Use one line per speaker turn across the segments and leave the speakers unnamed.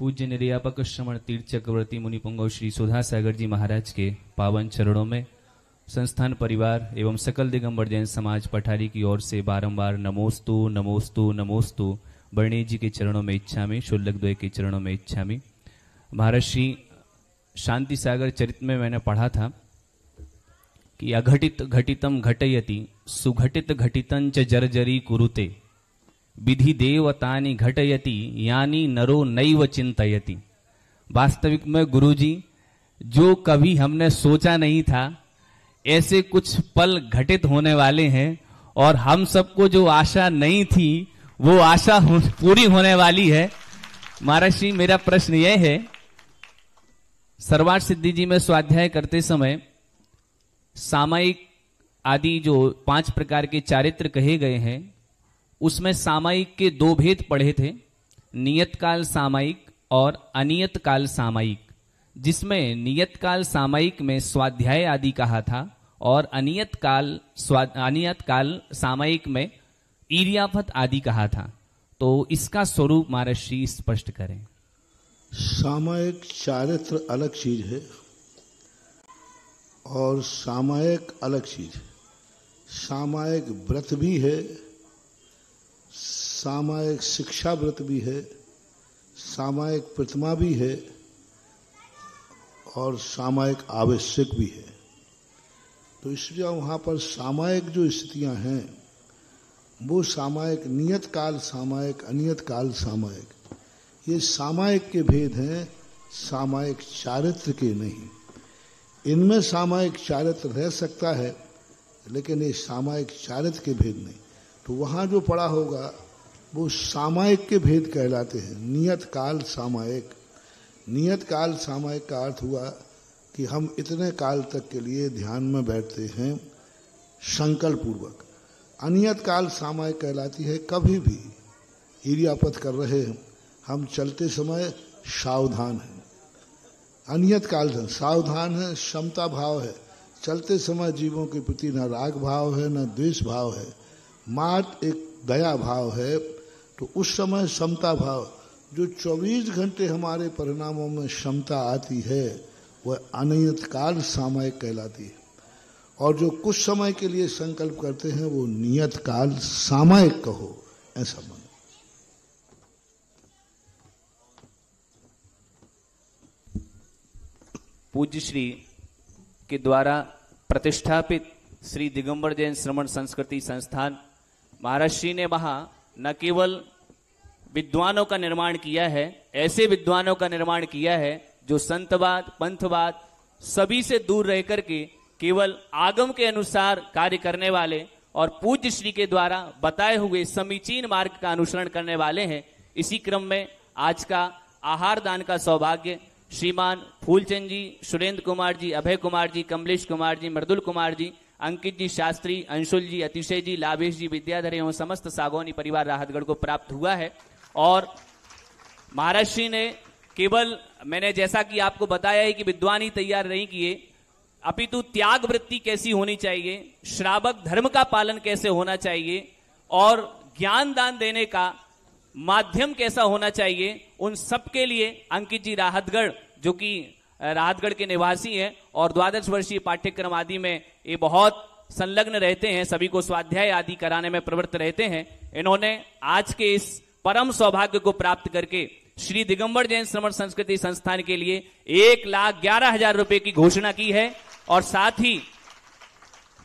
पूज्य निर्यापक श्रमण तीर्थ चक्रवर्ती मुनि पुंगव श्री सुधा सागर जी महाराज के पावन चरणों में संस्थान परिवार एवं सकल दिगंबर जैन समाज पठारी की ओर से बारंबार नमोस्तु नमोस्तु नमोस्तु वर्णी जी के चरणों में इच्छामि, शुल्लक द्वय के चरणों में इच्छामि। महर्षि शांति सागर चरित्र में मैंने पढ़ा था कि अघटित घटितम घटयति सुघटित घटितं च जर्जरी कुरुते विधि देवतानि घटयति यानी नरो नैव चिंतयति। वास्तविक में गुरुजी जो कभी हमने सोचा नहीं था ऐसे कुछ पल घटित होने वाले हैं और हम सबको जो आशा नहीं थी वो आशा पूरी होने वाली है। महर्षि मेरा प्रश्न यह है, सर्वार्थ सिद्धि जी में स्वाध्याय करते समय सामायिक आदि जो 5 प्रकार के चारित्र कहे गए हैं उसमें सामायिक के 2 भेद पढ़े थे, नियत काल सामायिक और अनियत काल सामायिक, जिसमें नियत काल सामायिक में स्वाध्याय आदि कहा था और अनियत काल सामायिक में ईर्यापत आदि कहा था। तो इसका स्वरूप महर्षि स्पष्ट करें।
सामायिक चारित्र अलग चीज है और सामायिक अलग चीज है। सामायिक व्रत भी है, सामायिक शिक्षा व्रत भी है, सामायिक प्रतिमा भी है और सामायिक आवश्यक भी है। तो इसलिए वहाँ पर सामायिक जो स्थितियाँ हैं वो सामायिक, नियत काल सामायिक, अनियत काल सामायिक, ये सामायिक के भेद हैं, सामायिक चारित्र के नहीं। इनमें सामायिक चारित्र रह सकता है लेकिन ये सामायिक चारित्र के भेद नहीं। तो वहाँ जो पढ़ा होगा वो सामायिक के भेद कहलाते हैं। नियत काल सामायिक, नियत काल सामायिक का अर्थ हुआ कि हम इतने काल तक के लिए ध्यान में बैठते हैं संकल्प पूर्वक। अनियत काल सामायिक कहलाती है कभी भी ईर्यापत कर रहे हैं, हम चलते समय सावधान हैं। अनियत काल सावधान है, क्षमता भाव है, चलते समय जीवों के प्रति न राग भाव है न द्वेष भाव है, मात्र एक दया भाव है। तो उस समय समता भाव, जो 24 घंटे हमारे परिणामों में क्षमता आती है वह अनियत काल सामायिक कहलाती है। और जो कुछ समय के लिए संकल्प करते हैं वो नियत काल सामायिक कहो, ऐसा मानो।
पूज्य श्री के द्वारा प्रतिष्ठापित श्री दिगंबर जैन श्रमण संस्कृति संस्थान महर्षि ने वहां न केवल विद्वानों का निर्माण किया है, ऐसे विद्वानों का निर्माण किया है जो संतवाद पंथवाद सभी से दूर रह करके केवल आगम के अनुसार कार्य करने वाले और पूज्य श्री के द्वारा बताए हुए समीचीन मार्ग का अनुसरण करने वाले हैं। इसी क्रम में आज का आहार दान का सौभाग्य श्रीमान फूलचंद जी, सुरेंद्र कुमार जी, अभय कुमार जी, कमलेश कुमार जी, मृदुल कुमार जी, अंकित जी, शास्त्री, अंशुल जी, अतिशय जी, लाभेश जी, विद्याधर एवं समस्त सागौनी परिवार राहतगढ़ को प्राप्त हुआ है। और महर्षि ने केवल, मैंने जैसा कि आपको बताया है कि विद्वान ही तैयार नहीं किए, अपितु त्याग वृत्ति कैसी होनी चाहिए, श्रावक धर्म का पालन कैसे होना चाहिए और ज्ञान दान देने का माध्यम कैसा होना चाहिए, उन सब के लिए अंकित जी राहतगढ़, जो कि राहतगढ़ के निवासी हैं और 12 वर्षीय पाठ्यक्रम आदि में ये बहुत संलग्न रहते हैं, सभी को स्वाध्याय आदि कराने में प्रवृत्त रहते हैं। इन्होंने आज के इस परम सौभाग्य को प्राप्त करके श्री दिगंबर जैन श्रमण संस्कृति संस्थान के लिए 1,11,000 रुपए की घोषणा की है और साथ ही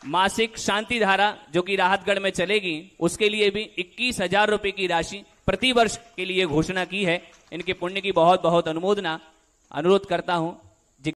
मासिक शांति धारा जो कि राहतगढ़ में चलेगी उसके लिए भी 21,000 रुपए की राशि प्रति वर्ष के लिए घोषणा की है। इनके पुण्य की बहुत बहुत अनुमोदना अनुरोध करता हूं।